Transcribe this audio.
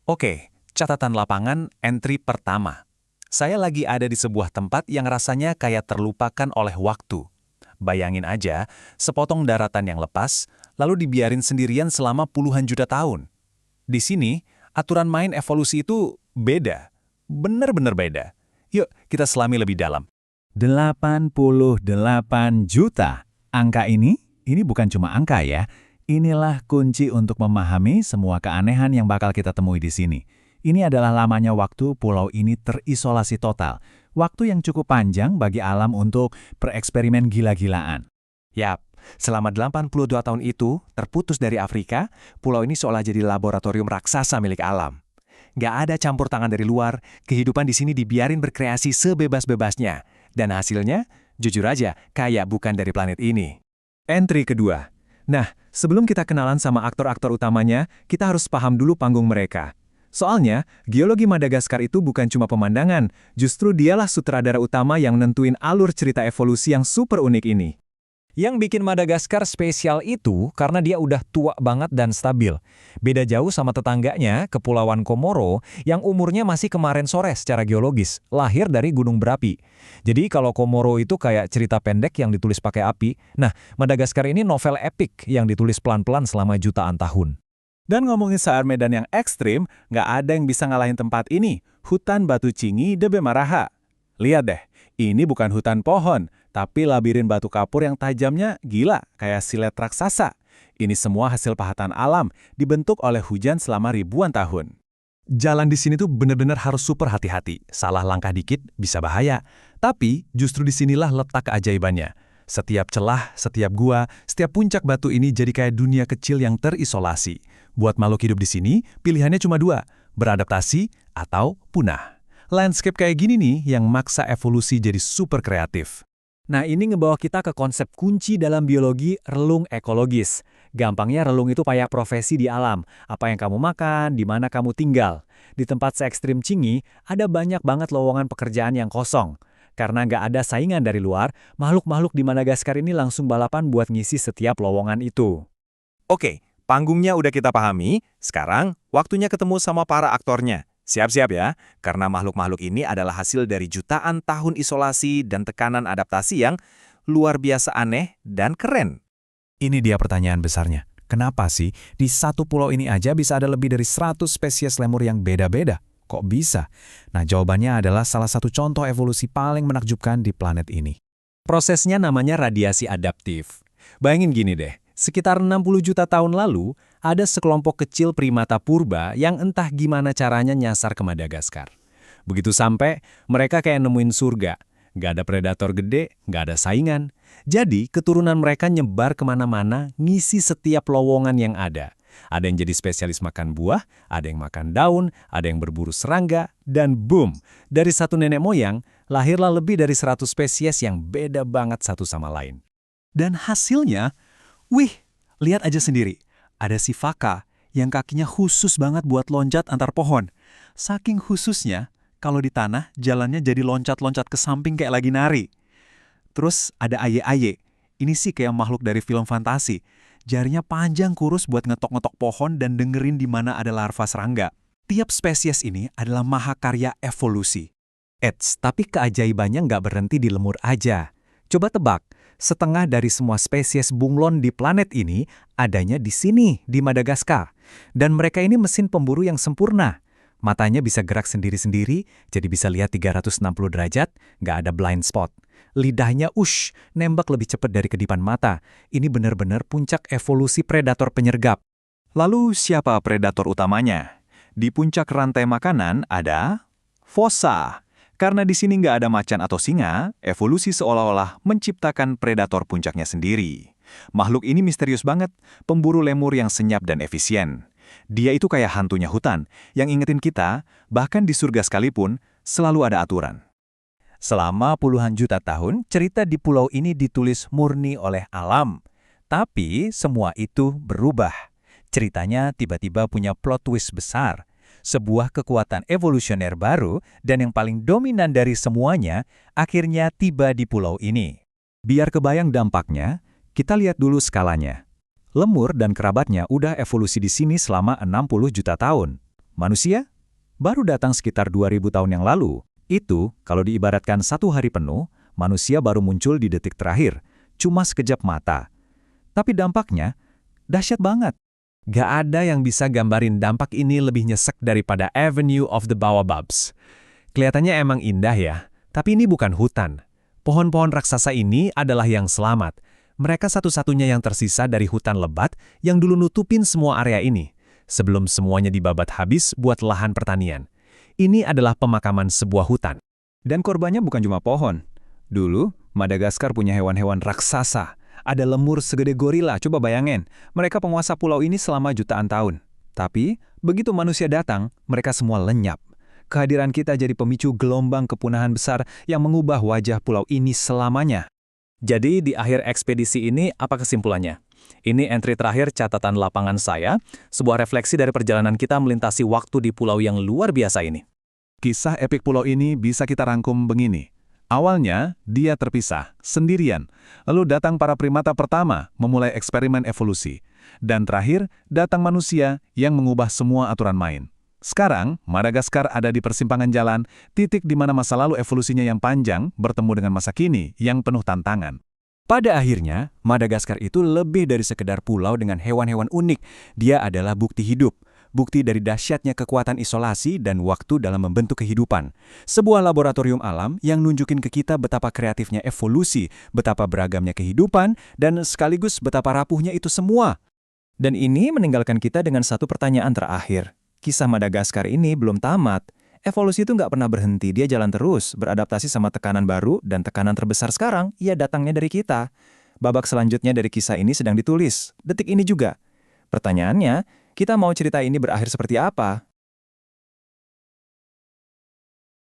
Oke, catatan lapangan entry pertama. Saya lagi ada di sebuah tempat yang rasanya kayak terlupakan oleh waktu. Bayangin aja, sepotong daratan yang lepas, lalu dibiarin sendirian selama puluhan juta tahun. Di sini, aturan main evolusi itu beda. Bener-bener beda. Yuk, kita selami lebih dalam. 88 juta. Angka ini bukan cuma angka ya. Inilah kunci untuk memahami semua keanehan yang bakal kita temui di sini. Ini adalah lamanya waktu pulau ini terisolasi total. Waktu yang cukup panjang bagi alam untuk bereksperimen gila-gilaan. Yap, selama 82 tahun itu, terputus dari Afrika, pulau ini seolah jadi laboratorium raksasa milik alam. Nggak ada campur tangan dari luar, kehidupan di sini dibiarin berkreasi sebebas-bebasnya. Dan hasilnya, jujur aja, kayak bukan dari planet ini. Entry kedua. Nah, sebelum kita kenalan sama aktor-aktor utamanya, kita harus paham dulu panggung mereka. Soalnya, geologi Madagaskar itu bukan cuma pemandangan, justru dialah sutradara utama yang nentuin alur cerita evolusi yang super unik ini. Yang bikin Madagaskar spesial itu karena dia udah tua banget dan stabil. Beda jauh sama tetangganya, Kepulauan Komoro, yang umurnya masih kemarin sore secara geologis, lahir dari gunung berapi. Jadi kalau Komoro itu kayak cerita pendek yang ditulis pakai api, nah Madagaskar ini novel epik yang ditulis pelan-pelan selama jutaan tahun. Dan ngomongin soal medan yang ekstrim, nggak ada yang bisa ngalahin tempat ini, hutan batu Chingi de Bemaraha. Lihat deh, ini bukan hutan pohon, tapi labirin batu kapur yang tajamnya gila, kayak silet raksasa. Ini semua hasil pahatan alam, dibentuk oleh hujan selama ribuan tahun. Jalan di sini tuh bener-bener harus super hati-hati, salah langkah dikit bisa bahaya. Tapi justru disinilah letak keajaibannya. Setiap celah, setiap gua, setiap puncak batu ini jadi kayak dunia kecil yang terisolasi. Buat makhluk hidup di sini, pilihannya cuma dua, beradaptasi atau punah. Landscape kayak gini nih yang maksa evolusi jadi super kreatif. Nah, ini ngebawa kita ke konsep kunci dalam biologi relung ekologis. Gampangnya relung itu kayak profesi di alam. Apa yang kamu makan, di mana kamu tinggal. Di tempat se-ekstrim Chingi, ada banyak banget lowongan pekerjaan yang kosong. Karena nggak ada saingan dari luar, makhluk-makhluk di Madagaskar ini langsung balapan buat ngisi setiap lowongan itu. Oke, panggungnya udah kita pahami, sekarang waktunya ketemu sama para aktornya. Siap-siap ya, karena makhluk-makhluk ini adalah hasil dari jutaan tahun isolasi dan tekanan adaptasi yang luar biasa aneh dan keren. Ini dia pertanyaan besarnya. Kenapa sih di satu pulau ini aja bisa ada lebih dari 100 spesies lemur yang beda-beda? Kok bisa? Nah, jawabannya adalah salah satu contoh evolusi paling menakjubkan di planet ini. Prosesnya namanya radiasi adaptif. Bayangin gini deh, sekitar 60 juta tahun lalu, ada sekelompok kecil primata purba yang entah gimana caranya nyasar ke Madagaskar. Begitu sampai, mereka kayak nemuin surga. Nggak ada predator gede, nggak ada saingan. Jadi, keturunan mereka nyebar kemana-mana, ngisi setiap lowongan yang ada. Ada yang jadi spesialis makan buah, ada yang makan daun, ada yang berburu serangga, dan boom! Dari satu nenek moyang, lahirlah lebih dari 100 spesies yang beda banget satu sama lain. Dan hasilnya, wih, lihat aja sendiri. Ada si Faka yang kakinya khusus banget buat loncat antar pohon. Saking khususnya, kalau di tanah, jalannya jadi loncat-loncat ke samping kayak lagi nari. Terus ada aye-aye. Ini sih kayak makhluk dari film fantasi. Jarinya panjang kurus buat ngetok-ngetok pohon dan dengerin di mana ada larva serangga. Tiap spesies ini adalah mahakarya evolusi. Eits, tapi keajaibannya nggak berhenti di lemur aja. Coba tebak, setengah dari semua spesies bunglon di planet ini adanya di sini, di Madagaskar. Dan mereka ini mesin pemburu yang sempurna. Matanya bisa gerak sendiri-sendiri, jadi bisa lihat 360 derajat, nggak ada blind spot. Lidahnya nembak lebih cepat dari kedipan mata. Ini benar-benar puncak evolusi predator penyergap. Lalu siapa predator utamanya? Di puncak rantai makanan ada fossa. Karena di sini nggak ada macan atau singa, evolusi seolah-olah menciptakan predator puncaknya sendiri. Makhluk ini misterius banget, pemburu lemur yang senyap dan efisien. Dia itu kayak hantunya hutan, yang ingetin kita, bahkan di surga sekalipun, selalu ada aturan. Selama puluhan juta tahun, cerita di pulau ini ditulis murni oleh alam. Tapi semua itu berubah. Ceritanya tiba-tiba punya plot twist besar. Sebuah kekuatan evolusioner baru dan yang paling dominan dari semuanya akhirnya tiba di pulau ini. Biar kebayang dampaknya, kita lihat dulu skalanya. Lemur dan kerabatnya udah evolusi di sini selama 60 juta tahun. Manusia? Baru datang sekitar 2000 tahun yang lalu. Itu, kalau diibaratkan 1 hari penuh, manusia baru muncul di detik terakhir. Cuma sekejap mata. Tapi dampaknya, dahsyat banget. Gak ada yang bisa gambarin dampak ini lebih nyesek daripada Avenue of the Baobabs. Kelihatannya emang indah ya, tapi ini bukan hutan. Pohon-pohon raksasa ini adalah yang selamat. Mereka satu-satunya yang tersisa dari hutan lebat yang dulu nutupin semua area ini, sebelum semuanya dibabat habis buat lahan pertanian. Ini adalah pemakaman sebuah hutan. Dan korbannya bukan cuma pohon. Dulu, Madagaskar punya hewan-hewan raksasa. Ada lemur segede gorila, coba bayangin. Mereka penguasa pulau ini selama jutaan tahun. Tapi, begitu manusia datang, mereka semua lenyap. Kehadiran kita jadi pemicu gelombang kepunahan besar yang mengubah wajah pulau ini selamanya. Jadi di akhir ekspedisi ini apa kesimpulannya? Ini entry terakhir catatan lapangan saya, sebuah refleksi dari perjalanan kita melintasi waktu di pulau yang luar biasa ini. Kisah epik pulau ini bisa kita rangkum begini. Awalnya, dia terpisah, sendirian. Lalu datang para primata pertama, memulai eksperimen evolusi. Dan terakhir, datang manusia yang mengubah semua aturan main. Sekarang, Madagaskar ada di persimpangan jalan, titik di mana masa lalu evolusinya yang panjang bertemu dengan masa kini yang penuh tantangan. Pada akhirnya, Madagaskar itu lebih dari sekedar pulau dengan hewan-hewan unik. Dia adalah bukti hidup. Bukti dari dahsyatnya kekuatan isolasi dan waktu dalam membentuk kehidupan. Sebuah laboratorium alam yang nunjukin ke kita betapa kreatifnya evolusi, betapa beragamnya kehidupan, dan sekaligus betapa rapuhnya itu semua. Dan ini meninggalkan kita dengan satu pertanyaan terakhir. Kisah Madagaskar ini belum tamat. Evolusi itu nggak pernah berhenti, dia jalan terus, beradaptasi sama tekanan baru, dan tekanan terbesar sekarang, ya datangnya dari kita. Babak selanjutnya dari kisah ini sedang ditulis, detik ini juga. Pertanyaannya, kita mau cerita ini berakhir seperti apa?